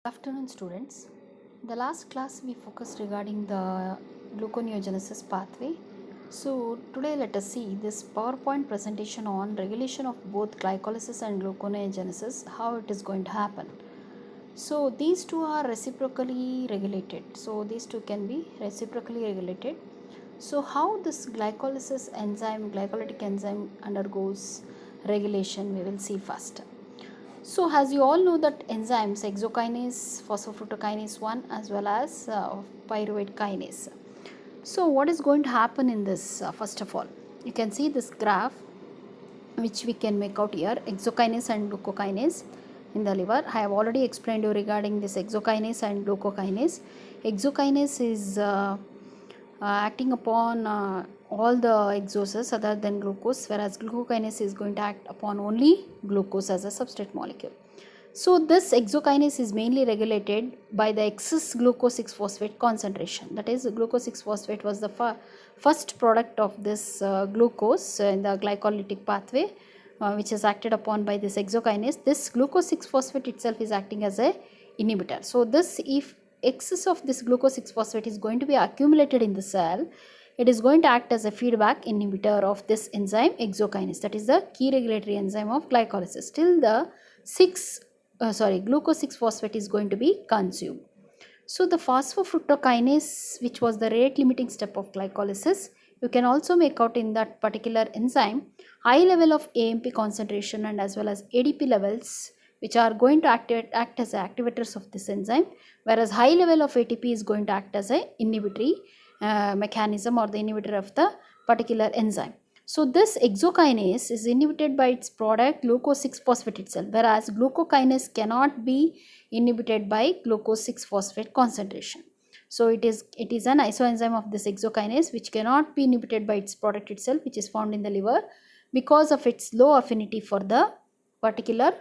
Good afternoon, students. The last class we focused regarding the gluconeogenesis pathway. So today let us see this PowerPoint presentation on regulation of both glycolysis and gluconeogenesis, how it is going to happen. So these two are reciprocally regulated. So these two can be reciprocally regulated. So how this glycolytic enzyme undergoes regulation, we will see first. So as you all know that enzymes hexokinase, phosphofructokinase 1 as well as pyruvate kinase. So what is going to happen in this first of all? You can see this graph which we can make out here, hexokinase and glucokinase in the liver. I have already explained you regarding this hexokinase and glucokinase. Hexokinase is acting upon all the exoses other than glucose, whereas glucokinase is going to act upon only glucose as a substrate molecule. So this hexokinase is mainly regulated by the excess glucose 6-phosphate concentration. That is, glucose 6-phosphate was the first product of this glucose in the glycolytic pathway, which is acted upon by this hexokinase. This glucose 6-phosphate itself is acting as a inhibitor. So this, if excess of this glucose 6-phosphate is going to be accumulated in the cell, it is going to act as a feedback inhibitor of this enzyme hexokinase, that is the key regulatory enzyme of glycolysis, till the glucose 6-phosphate is going to be consumed. So the phosphofructokinase, which was the rate limiting step of glycolysis, you can also make out in that particular enzyme high level of AMP concentration and as well as ADP levels, which are going to act as activators of this enzyme, whereas high level of ATP is going to act as a inhibitory mechanism or the inhibitor of the particular enzyme. So this hexokinase is inhibited by its product glucose 6-phosphate itself, whereas glucokinase cannot be inhibited by glucose 6-phosphate concentration. So it is an isoenzyme of this hexokinase which cannot be inhibited by its product itself, which is found in the liver because of its low affinity for the particular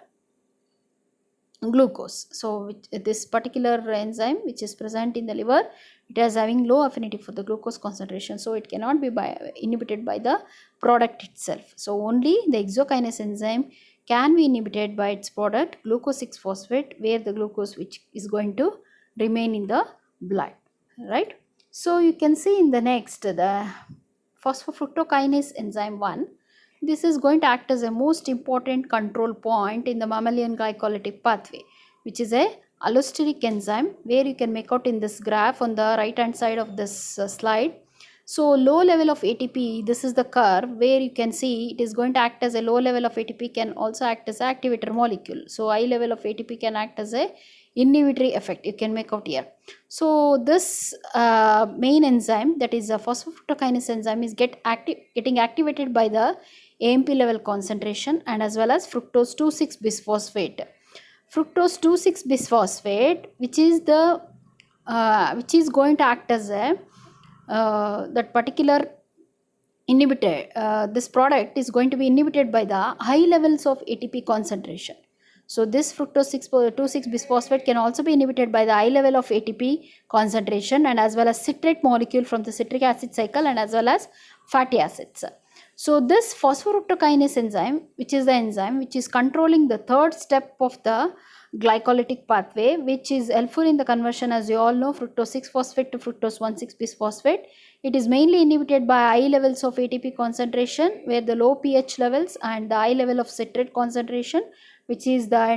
glucose. So this particular enzyme which is present in the liver, it is having low affinity for the glucose concentration, so it cannot be inhibited by the product itself. So only the hexokinase enzyme can be inhibited by its product glucose 6-phosphate, where the glucose which is going to remain in the blood, right? So you can see in the next, the phosphofructokinase enzyme 1, this is going to act as a most important control point in the mammalian glycolytic pathway, which is a allosteric enzyme, where you can make out in this graph on the right hand side of this slide. So low level of ATP, this is the curve where you can see it is going to act as a low level of ATP can also act as an activator molecule. So high level of ATP can act as a inhibitory effect, you can make out here. So this main enzyme, that is a phosphofructokinase enzyme, is getting activated by the AMP level concentration and as well as fructose 2,6 bisphosphate. Fructose 2,6 bisphosphate, which is going to act as a that particular inhibitor. This product is going to be inhibited by the high levels of ATP concentration. So this fructose 2,6 bisphosphate can also be inhibited by the high level of ATP concentration and as well as citrate molecule from the citric acid cycle and as well as fatty acids. So this phosphoruptokinase enzyme, which is the enzyme which is controlling the third step of the glycolytic pathway, which is helpful in the conversion, as you all know, fructose 6-phosphate to fructose 1,6 bisphosphate. It is mainly inhibited by high levels of ATP concentration, where the low pH levels and the high level of citrate concentration, which is the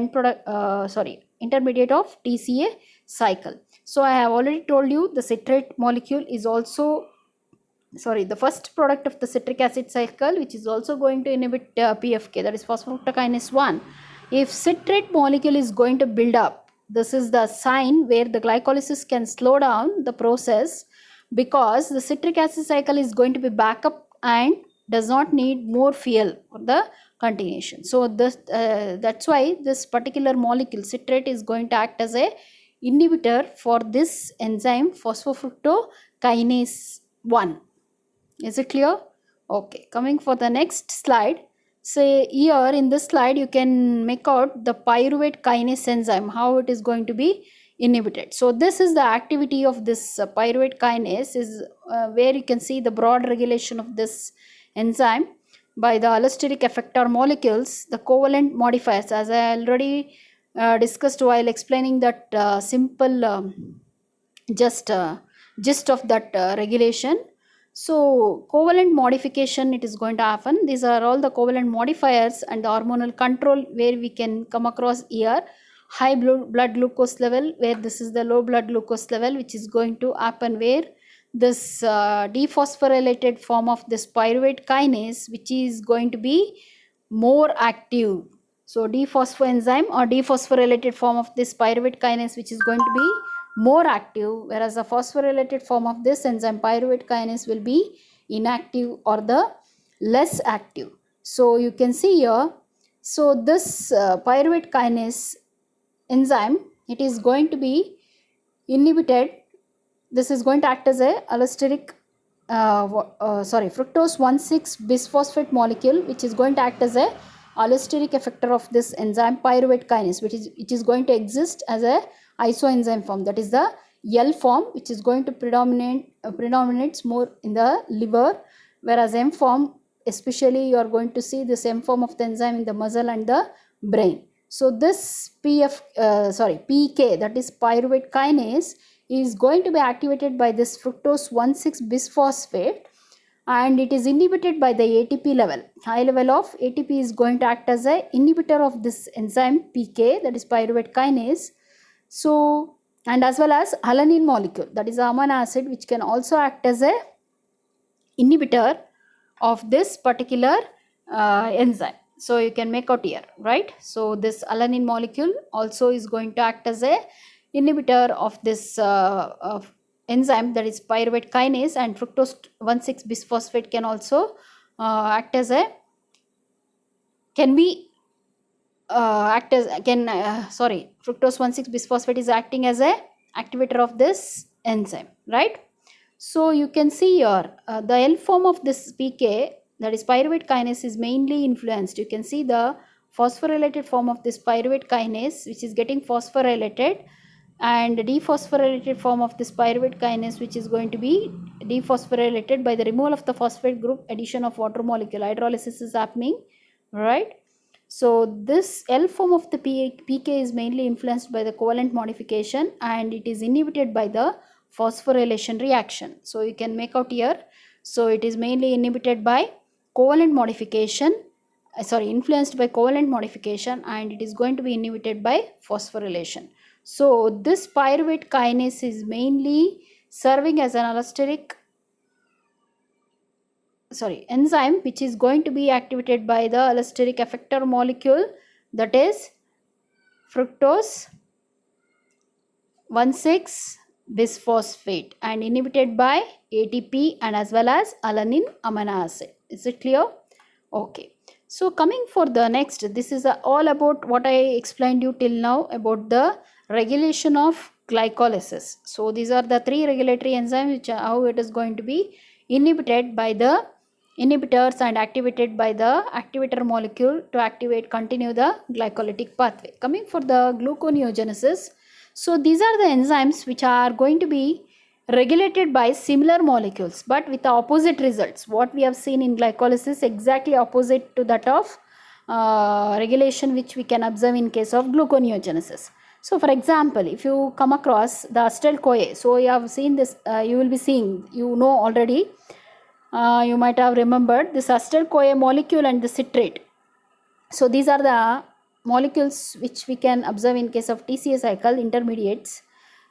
intermediate of TCA cycle. So I have already told you the citrate molecule is also the first product of the citric acid cycle, which is also going to inhibit PFK, that is phosphofructokinase 1. If citrate molecule is going to build up, this is the sign where the glycolysis can slow down the process, because the citric acid cycle is going to be back up and does not need more fuel for the continuation. So this that's why this particular molecule citrate is going to act as a inhibitor for this enzyme phosphofructokinase 1. Is it clear? Okay, coming for the next slide. Say here in this slide you can make out the pyruvate kinase enzyme, how it is going to be inhibited. So this is the activity of this pyruvate kinase, is where you can see the broad regulation of this enzyme by the allosteric effector molecules, the covalent modifiers, as I already discussed while explaining that simple just gist of that regulation. So covalent modification, it is going to happen. These are all the covalent modifiers and the hormonal control where we can come across here. High blood glucose level, where this is the low blood glucose level, which is going to happen where this dephosphorylated form of this pyruvate kinase, which is going to be more active. So dephosphoenzyme or dephosphorylated form of this pyruvate kinase, which is going to be more active, whereas the phosphorylated form of this enzyme pyruvate kinase will be inactive or the less active. So you can see here, so this pyruvate kinase enzyme, it is going to be inhibited. This is going to act as a allosteric fructose 1,6 bisphosphate molecule, which is going to act as a allosteric effector of this enzyme pyruvate kinase, which is going to exist as a isoenzyme form, that is the L form, which is going to predominates more in the liver, whereas M form, especially you are going to see this M form of the enzyme in the muscle and the brain. So this PK, that is pyruvate kinase, is going to be activated by this fructose 1,6 bisphosphate, and it is inhibited by the ATP level. High level of ATP is going to act as a inhibitor of this enzyme PK, that is pyruvate kinase. So, and as well as alanine molecule, that is amino acid, which can also act as a inhibitor of this particular enzyme. So you can make out here, right? So this alanine molecule also is going to act as a inhibitor of this enzyme, that is pyruvate kinase, and fructose 1,6 bisphosphate can also act as a fructose 1,6 bisphosphate is acting as a activator of this enzyme, right? So you can see here the L form of this PK, that is pyruvate kinase, is mainly influenced. You can see the phosphorylated form of this pyruvate kinase, which is getting phosphorylated, and the dephosphorylated form of this pyruvate kinase, which is going to be dephosphorylated by the removal of the phosphate group, addition of water molecule, hydrolysis is happening, right? So this L form of the PK is mainly influenced by the covalent modification, and it is inhibited by the phosphorylation reaction. So you can make out here. So it is mainly inhibited by covalent modification, influenced by covalent modification, and it is going to be inhibited by phosphorylation. So this pyruvate kinase is mainly serving as an enzyme, which is going to be activated by the allosteric effector molecule, that is fructose 1,6 bisphosphate, and inhibited by ATP and as well as alanine amino acid. Is it clear? Okay. So coming for the next, this is all about what I explained you till now about the regulation of glycolysis. So these are the three regulatory enzymes, which are how it is going to be inhibited by the inhibitors and activated by the activator molecule to continue the glycolytic pathway. Coming for the gluconeogenesis, so these are the enzymes which are going to be regulated by similar molecules but with the opposite results. What we have seen in glycolysis, exactly opposite to that of regulation which we can observe in case of gluconeogenesis. So for example, if you come across the acetyl-CoA, so you have seen this, you will be seeing, you know already, you might have remembered this acetyl-CoA molecule and the citrate. So these are the molecules which we can observe in case of TCA cycle intermediates.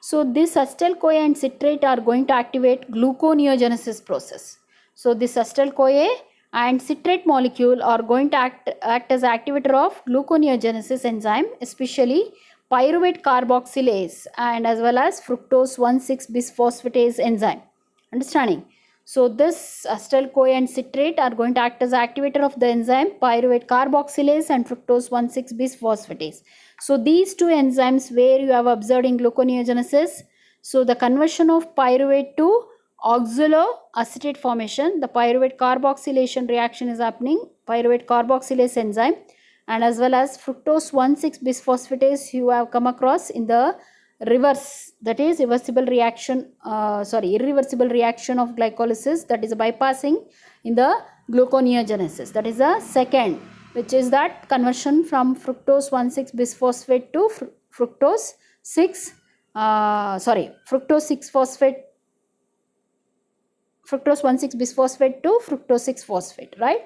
So this acetyl-CoA and citrate are going to activate gluconeogenesis process. So this acetyl-CoA and citrate molecule are going to act as activator of gluconeogenesis enzyme, especially pyruvate carboxylase and as well as fructose 1,6 bisphosphatase enzyme. Understanding? So this acetyl-CoA and citrate are going to act as activator of the enzyme pyruvate carboxylase and fructose 1,6 bisphosphatase. So these two enzymes where you have observed in gluconeogenesis, so the conversion of pyruvate to oxaloacetate formation, the pyruvate carboxylation reaction is happening, pyruvate carboxylase enzyme, and as well as fructose 1,6 bisphosphatase you have come across in the reverse, that is irreversible reaction of glycolysis, that is bypassing in the gluconeogenesis. That is the second which is that conversion from fructose 1,6 bisphosphate to fructose 6 fructose 6 phosphate, fructose 1,6 bisphosphate to fructose 6 phosphate, right?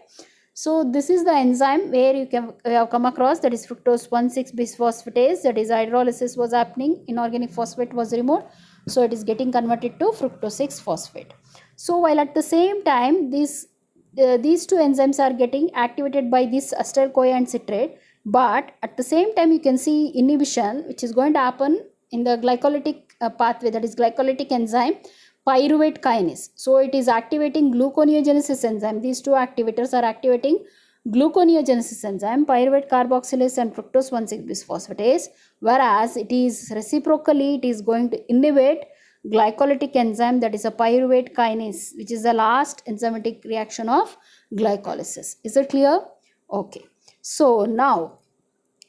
So this is the enzyme where you have come across, that is fructose 1,6 bisphosphatase, that is hydrolysis was happening, inorganic phosphate was removed, so it is getting converted to fructose 6 phosphate. So while at the same time these two enzymes are getting activated by this acetyl CoA and citrate, but at the same time you can see inhibition which is going to happen in the glycolytic pathway, that is glycolytic enzyme pyruvate kinase. So it is activating gluconeogenesis enzyme. These two activators are activating gluconeogenesis enzyme, pyruvate carboxylase and fructose 1,6 bisphosphatase, whereas it is reciprocally it is going to inhibit glycolytic enzyme, that is a pyruvate kinase, which is the last enzymatic reaction of glycolysis. Is it clear? Okay. So now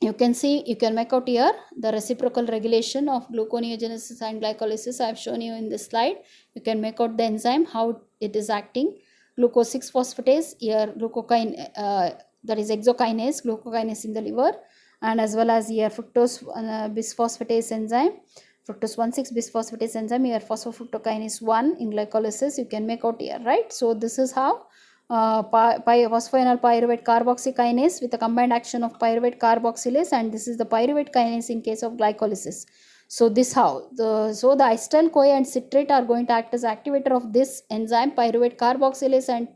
you can see, you can make out here the reciprocal regulation of gluconeogenesis and glycolysis. I have shown you in this slide. You can make out the enzyme, how it is acting. Glucose 6 phosphatase, here glucokinase, that is hexokinase, glucokinase in the liver, and as well as here fructose bisphosphatase enzyme, fructose 1,6 bisphosphatase enzyme, here phosphofructokinase 1 in glycolysis. You can make out here, right? So this is how phosphoenol pyruvate carboxykinase with a combined action of pyruvate carboxylase, and this is the pyruvate kinase in case of glycolysis. So this how the acetyl CoA and citrate are going to act as activator of this enzyme pyruvate carboxylase and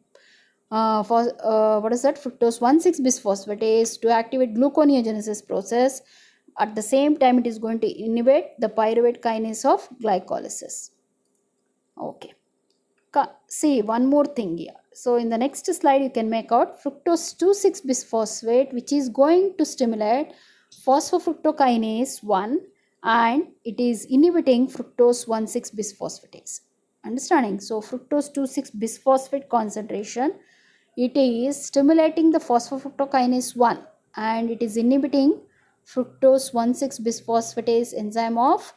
what is that, fructose 1,6 bisphosphatase to activate gluconeogenesis process. At the same time it is going to inhibit the pyruvate kinase of glycolysis. Okay. See one more thing here. So in the next slide you can make out fructose 2,6 bisphosphate, which is going to stimulate phosphofructokinase 1 and it is inhibiting fructose 1,6 bisphosphatase. Understanding? So fructose 2,6 bisphosphate concentration, it is stimulating the phosphofructokinase 1 and it is inhibiting fructose 1,6 bisphosphatase enzyme of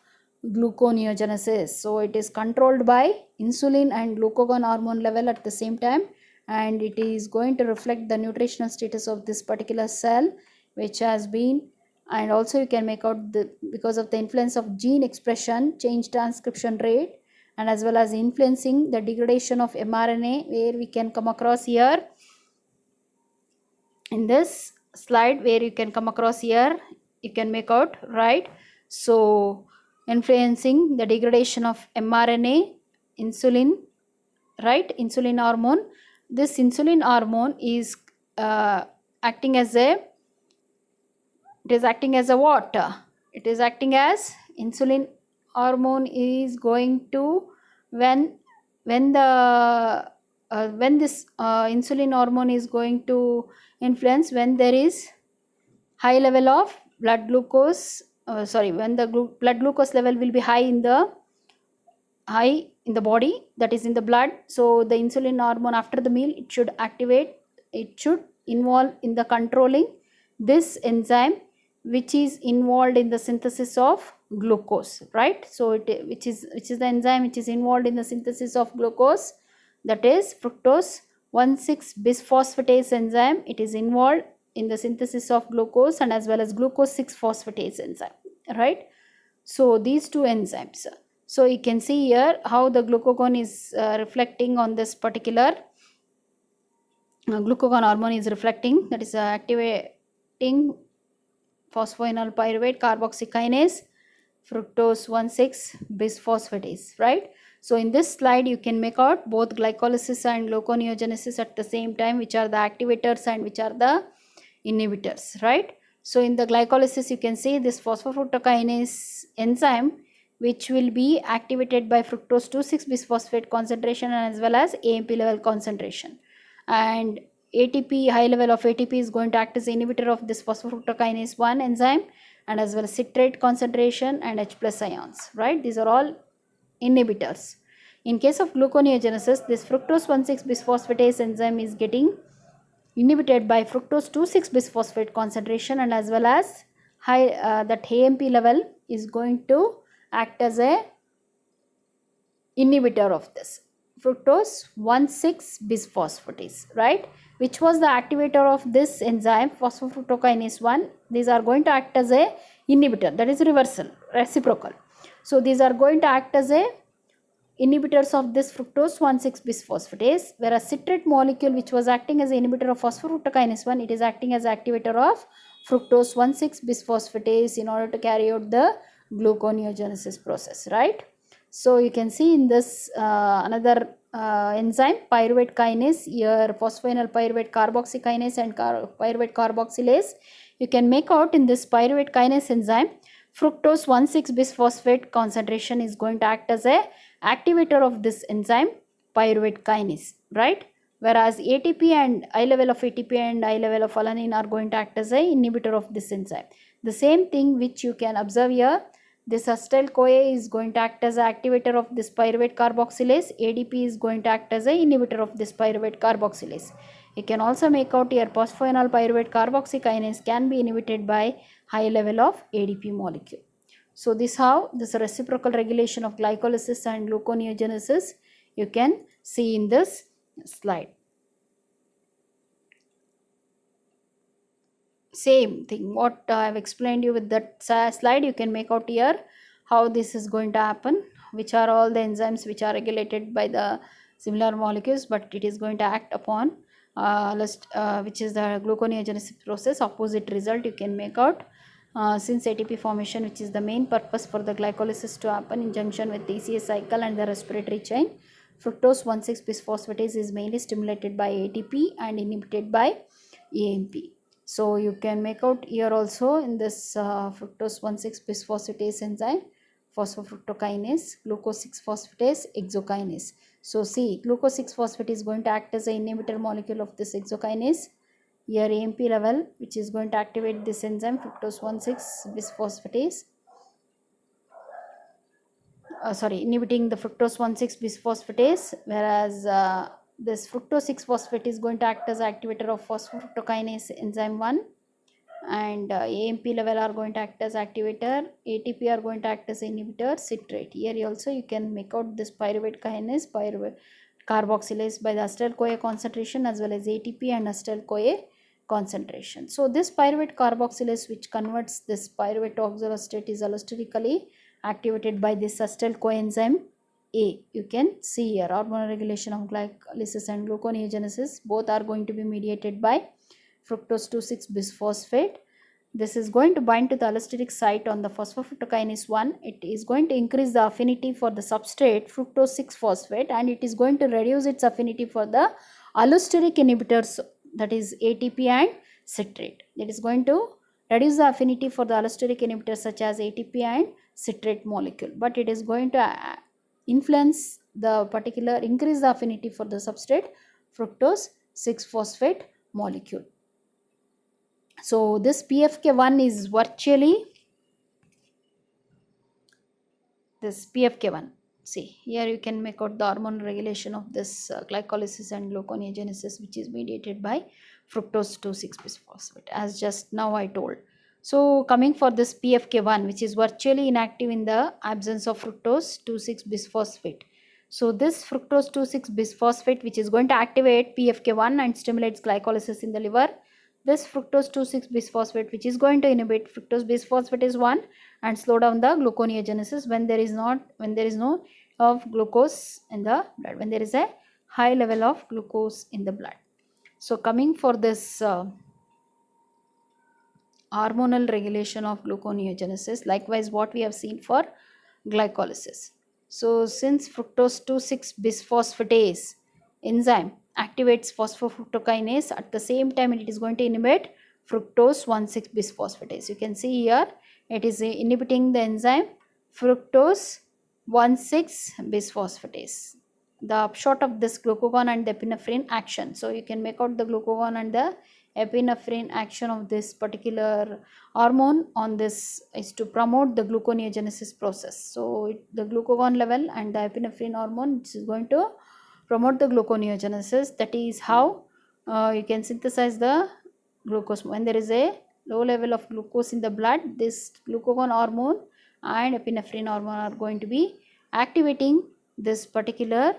gluconeogenesis. So it is controlled by insulin and glucagon hormone level at the same time, and it is going to reflect the nutritional status of this particular cell which has been, and also you can make out the, because of the influence of gene expression, change transcription rate, and as well as influencing the degradation of mRNA, where we can come across here in this slide, where you can come across here, you can make out, right? So influencing the degradation of mRNA, insulin, right, insulin hormone. This insulin hormone is acting as a, it is acting as a what? It is acting as, insulin hormone is going to, when this insulin hormone is going to influence when there is high level of blood glucose, when the blood glucose level will be high in the body, that is in the blood. So the insulin hormone after the meal, it should activate, it should involve in the controlling this enzyme which is involved in the synthesis of glucose, right? So which is the enzyme which is involved in the synthesis of glucose, that is fructose 1,6 bisphosphatase enzyme. It is involved in the synthesis of glucose and as well as glucose 6 phosphatase enzyme, right? So these two enzymes. So you can see here how the glucagon is reflecting on this particular glucagon hormone is reflecting, that is activating phosphoenol pyruvate carboxykinase fructose 1,6 bisphosphatase, right? So in this slide you can make out both glycolysis and gluconeogenesis at the same time, which are the activators and which are the inhibitors, right? So in the glycolysis you can see this phosphofructokinase enzyme which will be activated by fructose 2,6 bisphosphate concentration and as well as AMP level concentration, and ATP, high level of ATP is going to act as inhibitor of this phosphofructokinase 1 enzyme, and as well as citrate concentration and H plus ions, right? These are all inhibitors. In case of gluconeogenesis, this fructose 1,6 bisphosphatase enzyme is getting inhibited by fructose 2,6 bisphosphate concentration, and as well as high that AMP level is going to act as a inhibitor of this fructose 1,6 bisphosphatase, right? which was the activator of this enzyme phosphofructokinase 1. These are going to act as a inhibitor, that is reversal, reciprocal. So these are going to act as a inhibitors of this fructose 1,6 bisphosphatase, whereas citrate molecule which was acting as an inhibitor of phosphofructokinase 1, it is acting as activator of fructose 1,6 bisphosphatase in order to carry out the gluconeogenesis process, right? So you can see in this another enzyme, pyruvate kinase, here phosphoenol pyruvate carboxykinase and pyruvate carboxylase. You can make out in this pyruvate kinase enzyme, fructose 1,6 bisphosphate concentration is going to act as a activator of this enzyme pyruvate kinase, right? Whereas ATP and high level of ATP and high level of alanine are going to act as a inhibitor of this enzyme. The same thing which you can observe here, this acetyl CoA is going to act as an activator of this pyruvate carboxylase, ADP is going to act as an inhibitor of this pyruvate carboxylase. You can also make out here phosphoenol pyruvate carboxykinase can be inhibited by high level of ADP molecule. So this how this reciprocal regulation of glycolysis and gluconeogenesis you can see in this slide. Same thing what I have explained you with that slide, you can make out here how this is going to happen, which are all the enzymes which are regulated by the similar molecules, but it is going to act upon which is the gluconeogenesis process. Opposite result you can make out. Since ATP formation, which is the main purpose for the glycolysis to happen in junction with TCA cycle and the respiratory chain, fructose 1,6 bisphosphatase is mainly stimulated by ATP and inhibited by AMP. So you can make out here also in this fructose 1,6 bisphosphatase enzyme, phosphofructokinase, glucose 6 phosphatase, hexokinase. So see, glucose 6 phosphate is going to act as an inhibitor molecule of this hexokinase. Here AMP level which is going to activate this enzyme fructose 1,6 bisphosphatase. Inhibiting the fructose 1,6 bisphosphatase, whereas this fructose 6 phosphate is going to act as activator of phosphofructokinase enzyme 1, and AMP level are going to act as activator, ATP are going to act as inhibitor, citrate. Here also you can make out this pyruvate kinase, pyruvate carboxylase by the acetyl CoA concentration as well as ATP and acetyl CoA concentration. So this pyruvate carboxylase which converts this pyruvate oxaloacetate is allosterically activated by this acetyl coenzyme A. You can see here hormonal regulation of glycolysis and gluconeogenesis both are going to be mediated by fructose 2,6 bisphosphate. This is going to bind to the allosteric site on the phosphofructokinase 1. It is going to increase the affinity for the substrate fructose 6 phosphate, and it is going to reduce its affinity for the allosteric inhibitors, that is ATP and citrate. It is going to reduce the affinity for the allosteric inhibitors such as ATP and citrate molecule, but it is going to influence the particular increase the affinity for the substrate fructose 6 phosphate molecule. So this PFK1 is virtually this PFK1. See here you can make out the hormone regulation of this glycolysis and gluconeogenesis which is mediated by fructose 2,6 bisphosphate as just now I told. So coming for this PFK1 which is virtually inactive in the absence of fructose 2,6 bisphosphate. So this fructose 2,6 bisphosphate which is going to activate PFK1 and stimulates glycolysis in the liver. This fructose 2,6 bisphosphate which is going to inhibit fructose bisphosphatase 1 and slow down the gluconeogenesis when there is no of glucose in the blood, when there is a high level of glucose in the blood. So coming for this hormonal regulation of gluconeogenesis, likewise what we have seen for glycolysis. So since fructose 2,6 bisphosphatase enzyme activates phosphofructokinase, at the same time it is going to inhibit fructose 1,6 bisphosphatase. You can see here it is inhibiting the enzyme fructose 1,6 bisphosphatase. The upshot of this glucagon and the epinephrine action. So you can make out the glucagon and the epinephrine action of this particular hormone on this is to promote the gluconeogenesis process. So the glucagon level and the epinephrine hormone which is going to promote the gluconeogenesis. That is how you can synthesize the glucose. When there is a low level of glucose in the blood, this glucagon hormone and epinephrine hormone are going to be activating this particular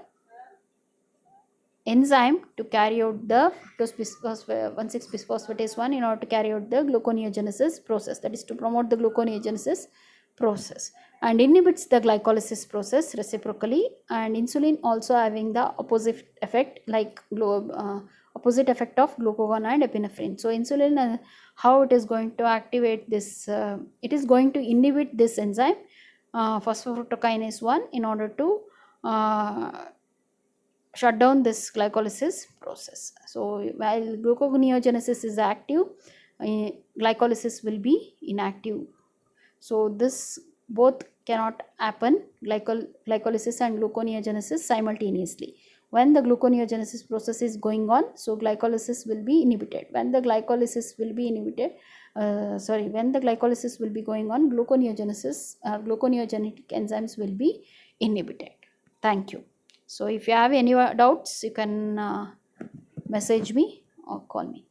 enzyme to carry out the 1,6-bisphosphatase 1 in order to carry out the gluconeogenesis process, that is to promote the gluconeogenesis process, and inhibits the glycolysis process reciprocally. And insulin also having the opposite effect, like opposite effect of glucagon and epinephrine. So insulin, how it is going to activate this, it is going to inhibit this enzyme phosphofructokinase 1 in order to shut down this glycolysis process. So while gluconeogenesis is active, glycolysis will be inactive. So this both cannot happen, glycolysis and gluconeogenesis simultaneously. When the gluconeogenesis process is going on, so glycolysis will be inhibited. When the glycolysis will be inhibited, when the glycolysis will be going on, gluconeogenesis, gluconeogenic enzymes will be inhibited. Thank you. So if you have any doubts, you can message me or call me.